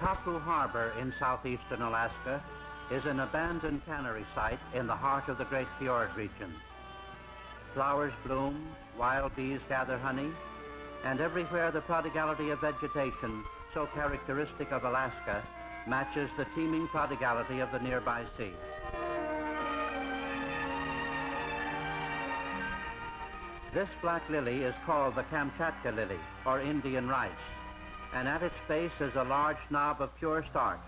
Kaku Harbor in southeastern Alaska is an abandoned cannery site in the heart of the Great Fjord region. Flowers bloom, wild bees gather honey, and everywhere the prodigality of vegetation, so characteristic of Alaska, matches the teeming prodigality of the nearby sea. This black lily is called the Kamchatka lily, or Indian rice, and at its base is a large knob of pure starch.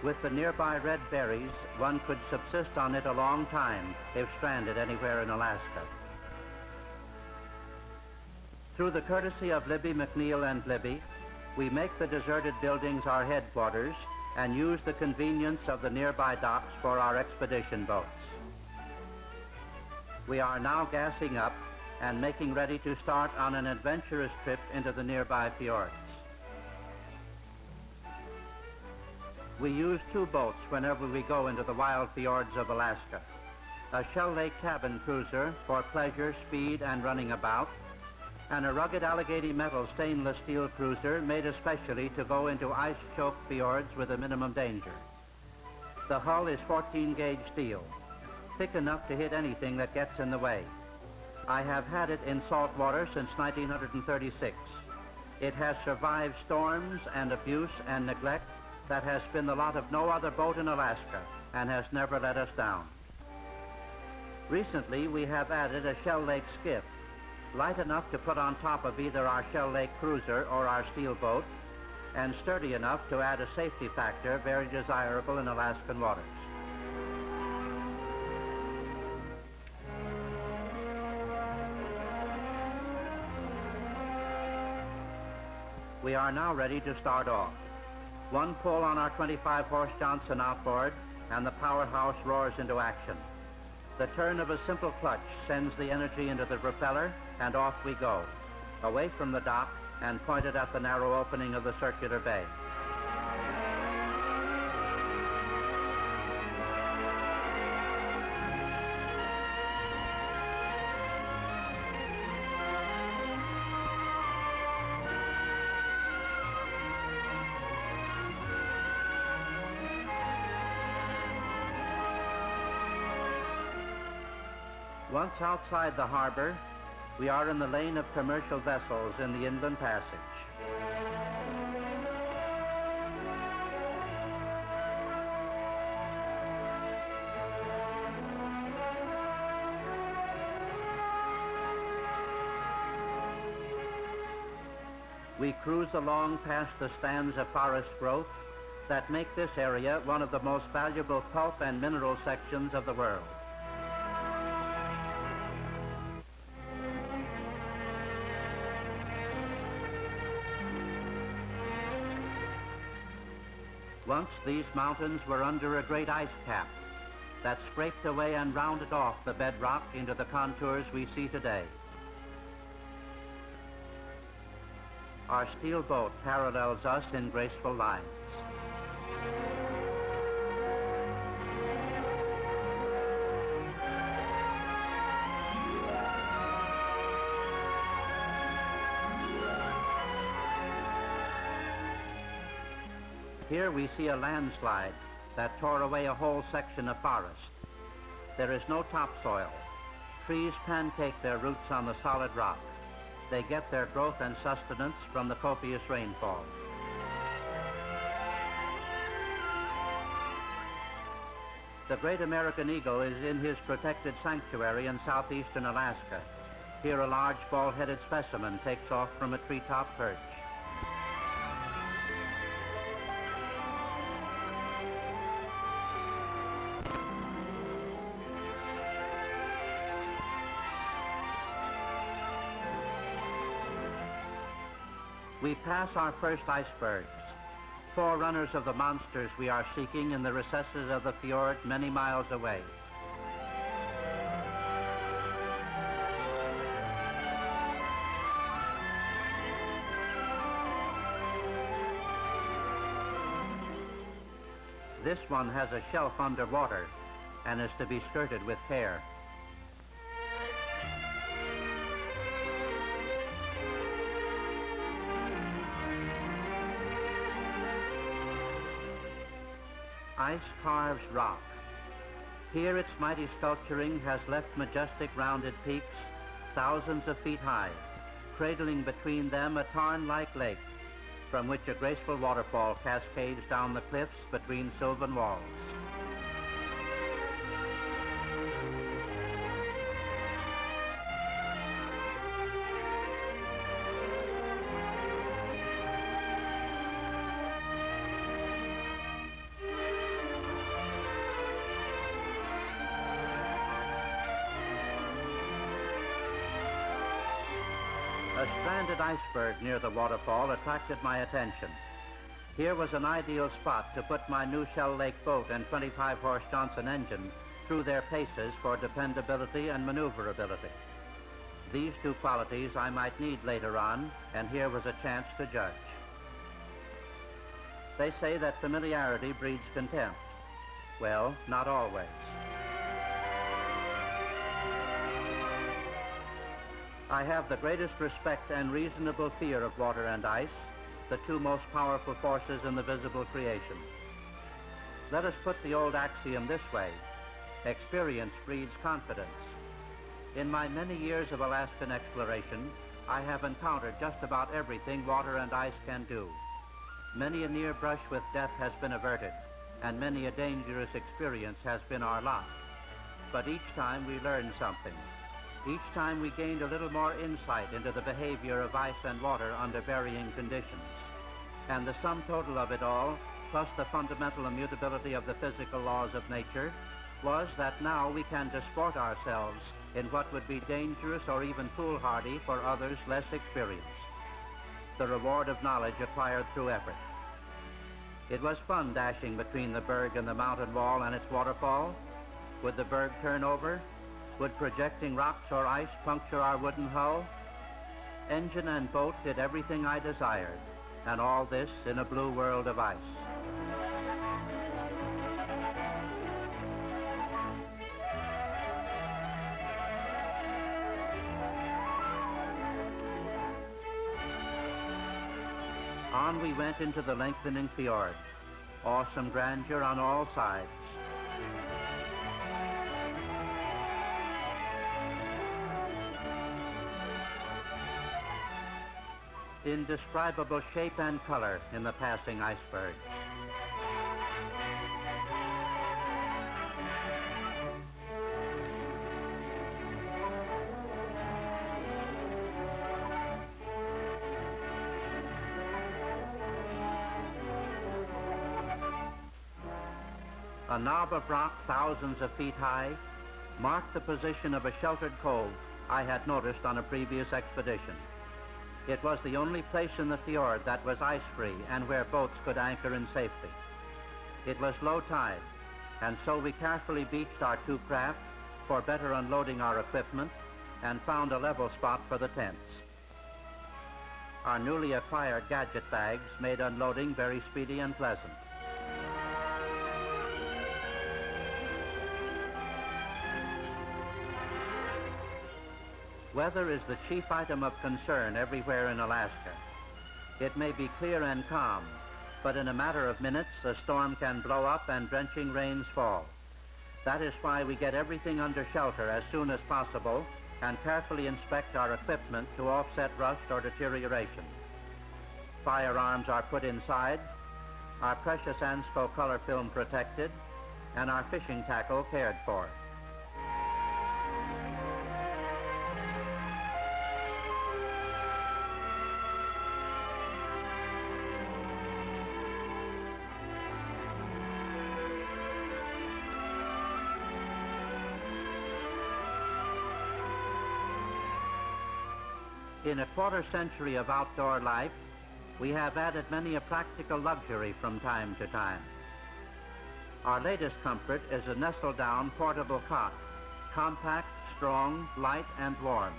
With the nearby red berries, one could subsist on it a long time if stranded anywhere in Alaska. Through the courtesy of Libby, McNeil, and Libby, we make the deserted buildings our headquarters and use the convenience of the nearby docks for our expedition boats. We are now gassing up and making ready to start on an adventurous trip into the nearby fjords. We use two boats whenever we go into the wild fjords of Alaska. A Shell Lake cabin cruiser for pleasure, speed, and running about, and a rugged Allegheny metal stainless steel cruiser made especially to go into ice-choked fjords with a minimum danger. The hull is 14-gauge steel, thick enough to hit anything that gets in the way. I have had it in salt water since 1936. It has survived storms and abuse and neglect that has been the lot of no other boat in Alaska and has never let us down. Recently, we have added a Shell Lake skiff, light enough to put on top of either our Shell Lake cruiser or our steel boat, and sturdy enough to add a safety factor very desirable in Alaskan waters. We are now ready to start off. One pull on our 25-horse Johnson outboard, and the powerhouse roars into action. The turn of a simple clutch sends the energy into the propeller, and off we go, away from the dock and pointed at the narrow opening of the circular bay. Once outside the harbor, we are in the lane of commercial vessels in the inland passage. We cruise along past the stands of forest growth that make this area one of the most valuable pulp and mineral sections of the world. Once these mountains were under a great ice cap that scraped away and rounded off the bedrock into the contours we see today. Our steel boat parallels us in graceful lines. Here we see a landslide that tore away a whole section of forest. There is no topsoil. Trees pancake their roots on the solid rock. They get their growth and sustenance from the copious rainfall. The great American eagle is in his protected sanctuary in southeastern Alaska. Here a large bald-headed specimen takes off from a treetop perch. We pass our first icebergs, forerunners of the monsters we are seeking in the recesses of the fjord many miles away. This one has a shelf underwater and is to be skirted with care. ice carves rock. Here its mighty sculpturing has left majestic rounded peaks thousands of feet high, cradling between them a tarn-like lake from which a graceful waterfall cascades down the cliffs between sylvan walls. A stranded iceberg near the waterfall attracted my attention. Here was an ideal spot to put my new Shell Lake boat and 25-horse Johnson engine through their paces for dependability and maneuverability. These two qualities I might need later on, and here was a chance to judge. They say that familiarity breeds contempt. Well, not always. I have the greatest respect and reasonable fear of water and ice, the two most powerful forces in the visible creation. Let us put the old axiom this way: experience breeds confidence. In my many years of Alaskan exploration, I have encountered just about everything water and ice can do. Many a near brush with death has been averted, and many a dangerous experience has been our lot. But each time we learned something. Each time we gained a little more insight into the behavior of ice and water under varying conditions. And the sum total of it all, plus the fundamental immutability of the physical laws of nature, was that now we can disport ourselves in what would be dangerous or even foolhardy for others less experienced. The reward of knowledge acquired through effort. It was fun dashing between the berg and the mountain wall and its waterfall. Would the berg turn over? Would projecting rocks or ice puncture our wooden hull? Engine and boat did everything I desired, and all this in a blue world of ice. On we went into the lengthening fiord. Awesome grandeur on all sides. Indescribable shape and color in the passing iceberg. A knob of rock thousands of feet high marked the position of a sheltered cove I had noticed on a previous expedition. It was the only place in the fjord that was ice-free and where boats could anchor in safety. It was low tide, and so we carefully beached our two craft for better unloading our equipment and found a level spot for the tents. Our newly acquired gadget bags made unloading very speedy and pleasant. Weather is the chief item of concern everywhere in Alaska. It may be clear and calm, but in a matter of minutes, a storm can blow up and drenching rains fall. That is why we get everything under shelter as soon as possible and carefully inspect our equipment to offset rust or deterioration. Firearms are put inside, our precious ANSCO color film protected, and our fishing tackle cared for. In a quarter century of outdoor life, we have added many a practical luxury from time to time. Our latest comfort is a nestle-down portable cot, compact, strong, light, and warm.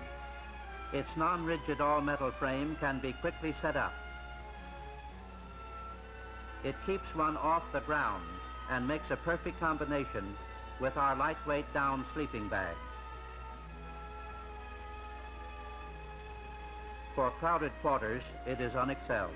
Its non-rigid all-metal frame can be quickly set up. It keeps one off the ground and makes a perfect combination with our lightweight down sleeping bag. For crowded quarters, it is unexcelled.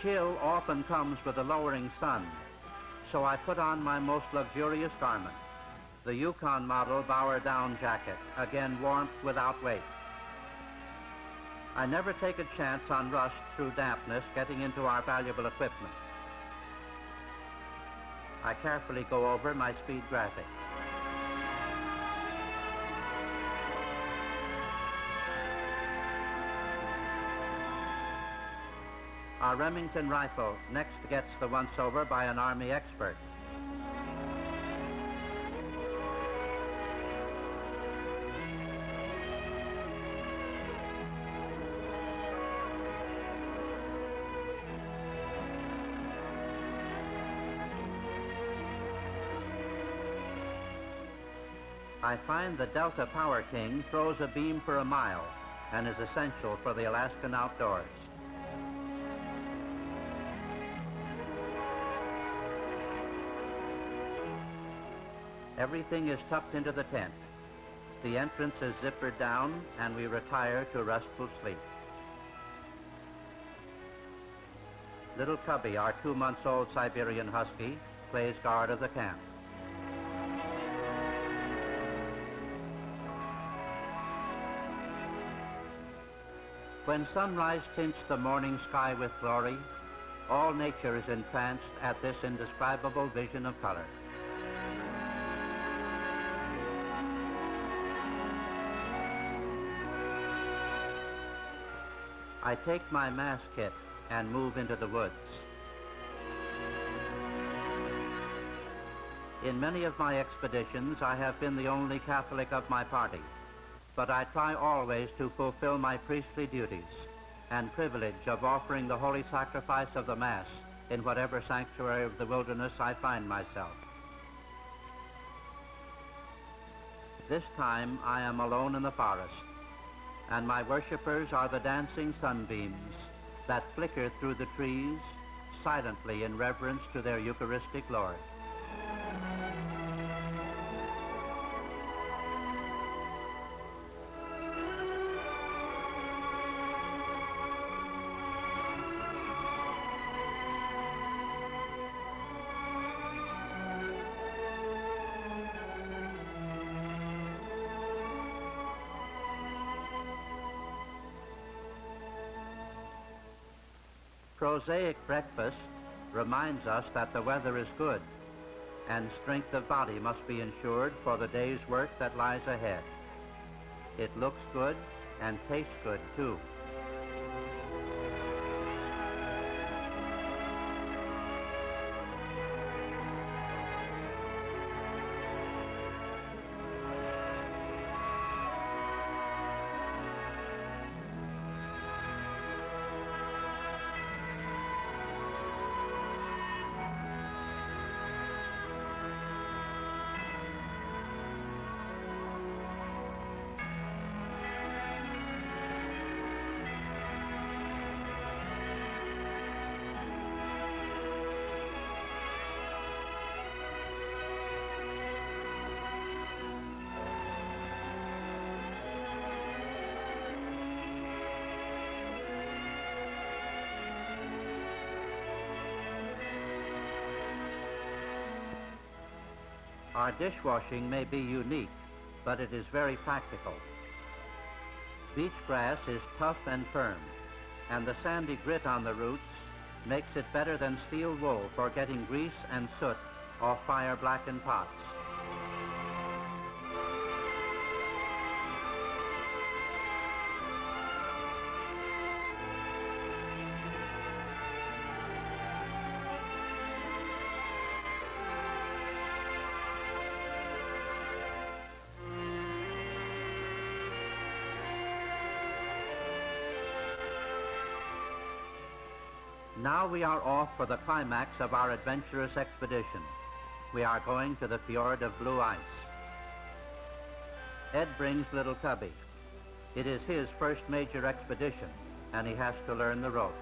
chill often comes with the lowering sun, so I put on my most luxurious garment, the Yukon model bower down jacket, again warmth without weight. I never take a chance on rust through dampness getting into our valuable equipment. I carefully go over my speed graphic. Our Remington rifle next gets the once-over by an Army expert. I find the Delta Power King throws a beam for a mile and is essential for the Alaskan outdoors. Everything is tucked into the tent. The entrance is zippered down and we retire to restful sleep. Little Cubby, our 2-month-old Siberian husky, plays guard of the camp. When sunrise tints the morning sky with glory, all nature is entranced at this indescribable vision of color. I take my mass kit and move into the woods. In many of my expeditions, I have been the only Catholic of my party, but I try always to fulfill my priestly duties and privilege of offering the holy sacrifice of the Mass in whatever sanctuary of the wilderness I find myself. This time I am alone in the forest, and my worshipers are the dancing sunbeams that flicker through the trees silently in reverence to their Eucharistic Lord. Prosaic breakfast reminds us that the weather is good and strength of body must be ensured for the day's work that lies ahead. It looks good and tastes good too. Our dishwashing may be unique, but it is very practical. Beach grass is tough and firm, and the sandy grit on the roots makes it better than steel wool for getting grease and soot off fire-blackened pots. Now we are off for the climax of our adventurous expedition. We are going to the fiord of blue ice. Ed brings little Cubby. It is his first major expedition, and he has to learn the ropes.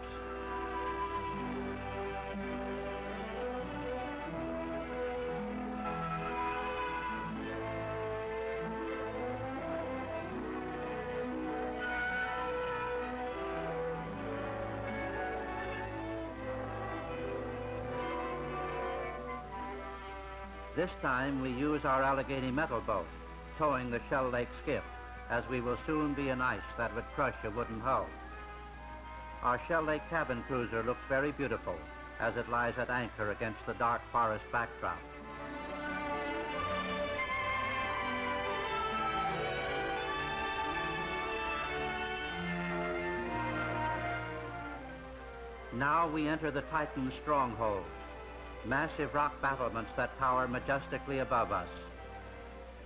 This time we use our Allegheny metal boat, towing the Shell Lake skiff, as we will soon be in ice that would crush a wooden hull. Our Shell Lake cabin cruiser looks very beautiful as it lies at anchor against the dark forest backdrop. Now we enter the Titan's stronghold, massive rock battlements that tower majestically above us.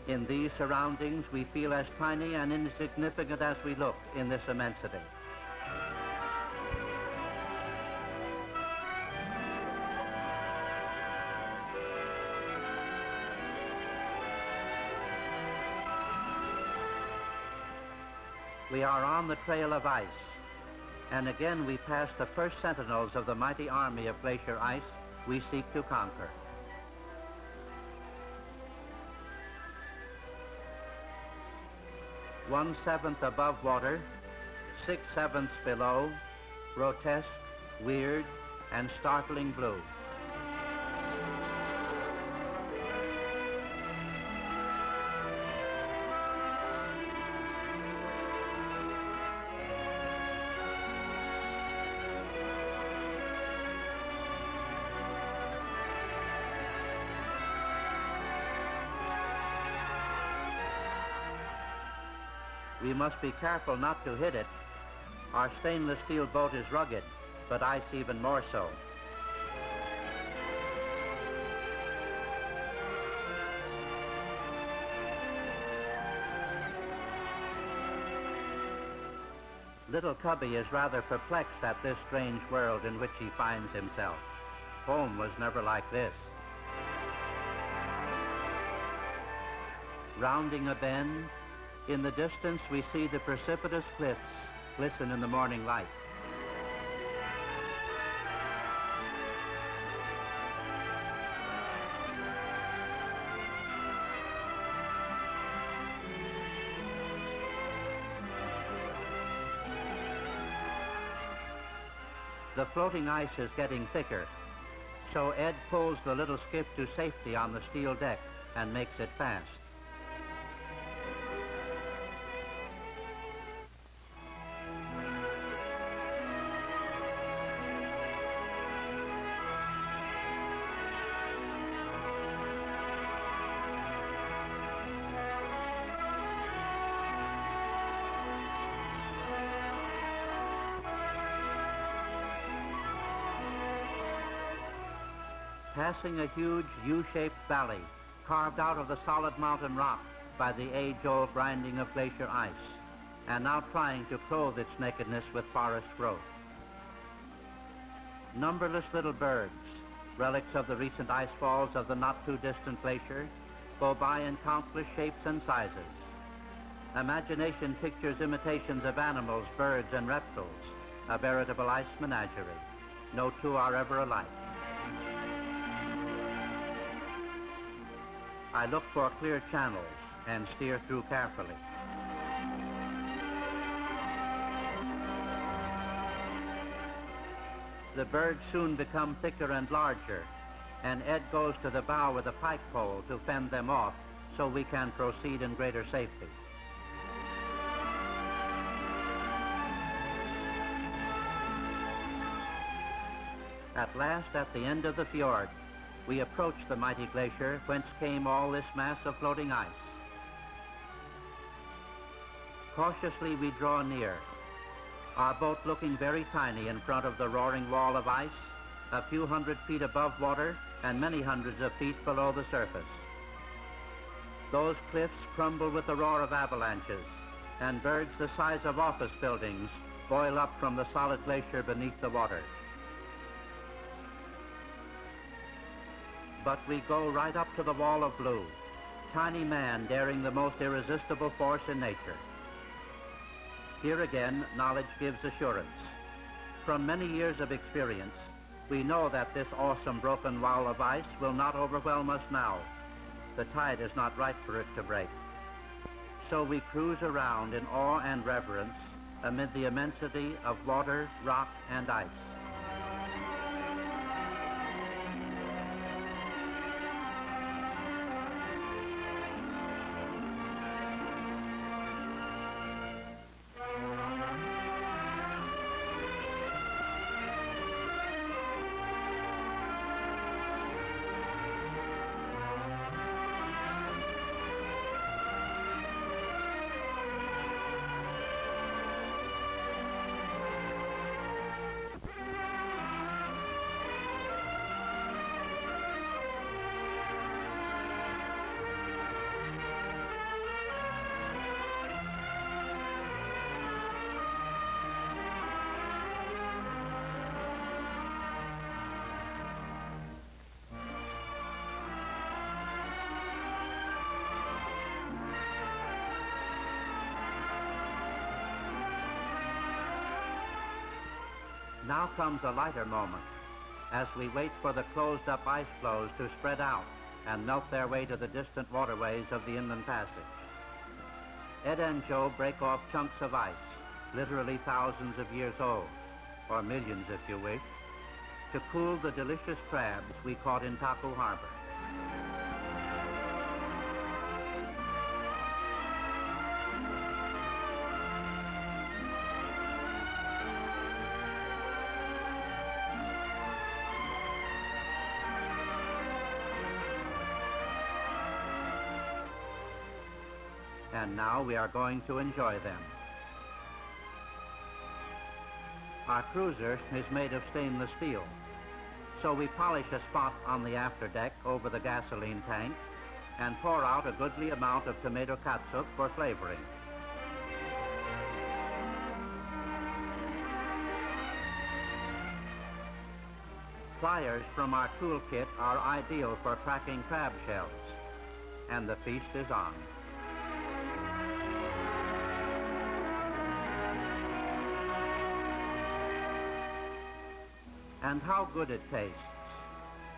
In these surroundings, we feel as tiny and insignificant as we look in this immensity. We are on the trail of ice, and again we pass the first sentinels of the mighty army of glacier ice we seek to conquer. One-seventh above water, 6/7 below, grotesque, weird, and startling blue. We must be careful not to hit it. Our stainless steel boat is rugged, but ice even more so. Little Cubby is rather perplexed at this strange world in which he finds himself. Home was never like this. Rounding a bend, in the distance we see the precipitous cliffs glisten in the morning light. The floating ice is getting thicker, so Ed pulls the little skiff to safety on the steel deck and makes it fast. Passing a huge U-shaped valley carved out of the solid mountain rock by the age-old grinding of glacier ice, and now trying to clothe its nakedness with forest growth. Numberless little birds, relics of the recent ice falls of the not-too-distant glacier, go by in countless shapes and sizes. Imagination pictures imitations of animals, birds, and reptiles, a veritable ice menagerie. No two are ever alike. I look for clear channels and steer through carefully. The birds soon become thicker and larger, and Ed goes to the bow with a pike pole to fend them off so we can proceed in greater safety. At last, at the end of the fjord, we approach the mighty glacier whence came all this mass of floating ice. Cautiously we draw near, our boat looking very tiny in front of the roaring wall of ice, a few hundred feet above water and many hundreds of feet below the surface. Those cliffs crumble with the roar of avalanches, and birds the size of office buildings boil up from the solid glacier beneath the water. But we go right up to the wall of blue, tiny man daring the most irresistible force in nature. Here again, knowledge gives assurance. From many years of experience, we know that this awesome broken wall of ice will not overwhelm us now. The tide is not right for it to break. So we cruise around in awe and reverence amid the immensity of water, rock, and ice. Now comes a lighter moment as we wait for the closed-up ice floes to spread out and melt their way to the distant waterways of the inland passage. Ed and Joe break off chunks of ice, literally thousands of years old, or millions if you wish, to cool the delicious crabs we caught in Taku Harbor. And now we are going to enjoy them. Our cruiser is made of stainless steel, so we polish a spot on the afterdeck over the gasoline tank and pour out a goodly amount of tomato catsup for flavoring. Pliers from our toolkit are ideal for cracking crab shells, and the feast is on. And how good it tastes,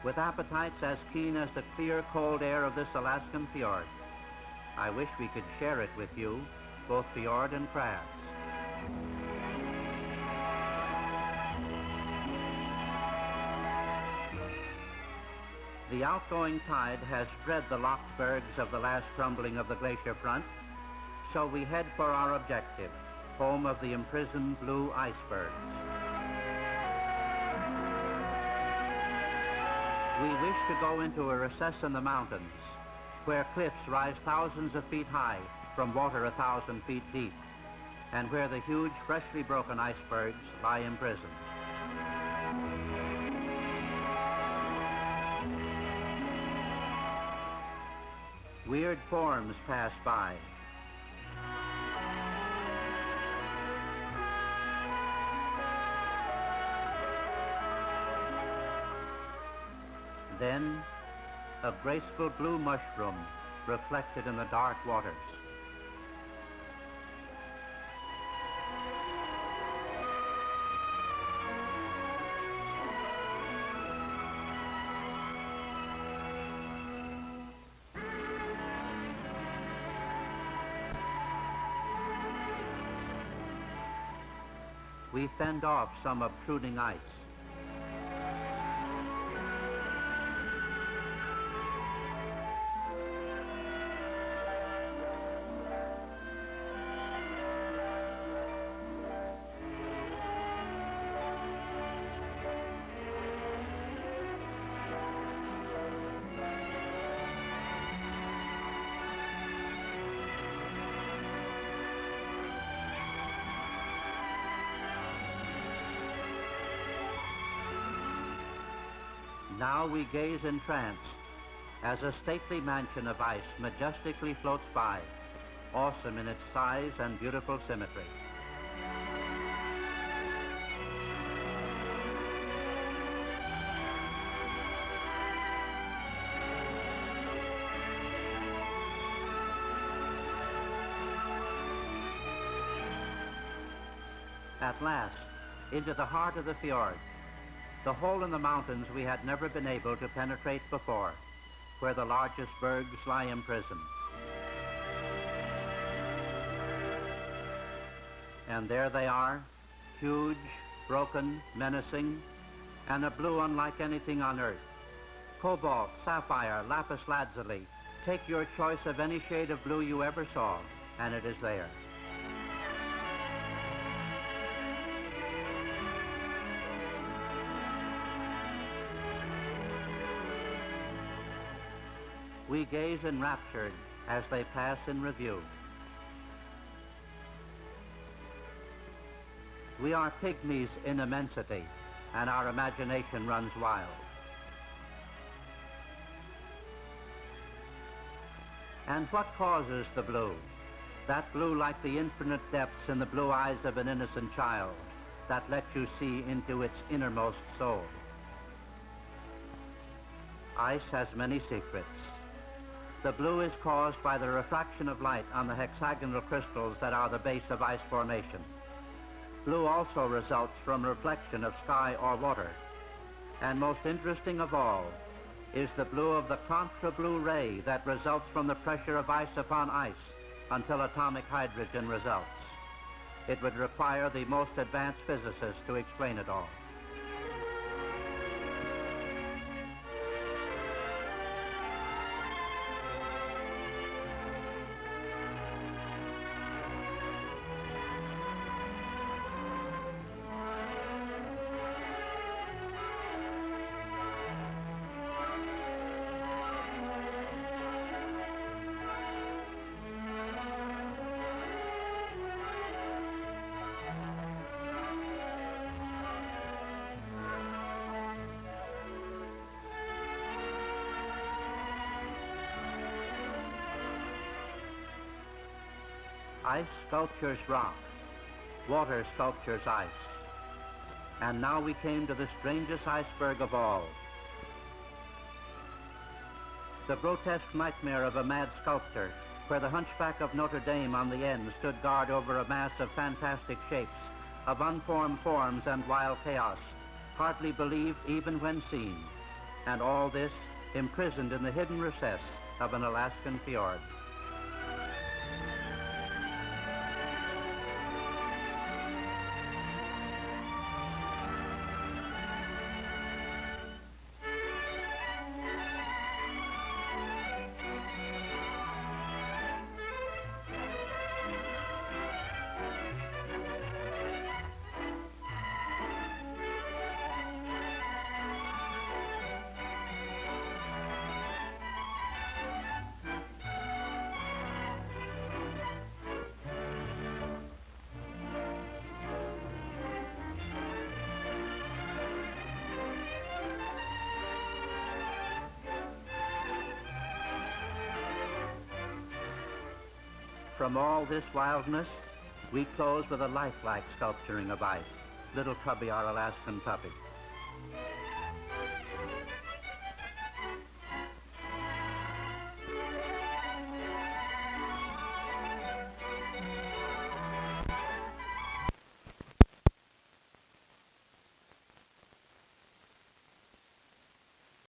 with appetites as keen as the clear, cold air of this Alaskan fjord. I wish we could share it with you, both fjord and crabs. The outgoing tide has spread the locked bergs of the last crumbling of the glacier front, so we head for our objective, home of the imprisoned blue icebergs. We wish to go into a recess in the mountains, where cliffs rise thousands of feet high from water 1,000 feet deep, and where the huge, freshly broken icebergs lie imprisoned. Weird forms pass by. Then, a graceful blue mushroom reflected in the dark waters. We fend off some obtruding ice. Now we gaze entranced as a stately mansion of ice majestically floats by, awesome in its size and beautiful symmetry. At last, into the heart of the fjord, the hole in the mountains we had never been able to penetrate before, where the largest bergs lie imprisoned. And there they are, huge, broken, menacing, and a blue unlike anything on earth. Cobalt, sapphire, lapis lazuli. Take your choice of any shade of blue you ever saw, and it is there. We gaze enraptured as they pass in review. We are pygmies in immensity, and our imagination runs wild. And what causes the blue? That blue like the infinite depths in the blue eyes of an innocent child that let you see into its innermost soul. Ice has many secrets. The blue is caused by the refraction of light on the hexagonal crystals that are the base of ice formation. Blue also results from reflection of sky or water. And most interesting of all is the blue of the contra-blue ray that results from the pressure of ice upon ice until atomic hydrogen results. It would require the most advanced physicists to explain it all. Ice sculptures rock, water sculptures ice. And now we came to the strangest iceberg of all. The grotesque nightmare of a mad sculptor, where the hunchback of Notre Dame on the end stood guard over a mass of fantastic shapes, of unformed forms and wild chaos, hardly believed even when seen. And all this imprisoned in the hidden recess of an Alaskan fjord. From all this wildness, we close with a lifelike sculpturing of ice, little Cubby, our Alaskan puppy.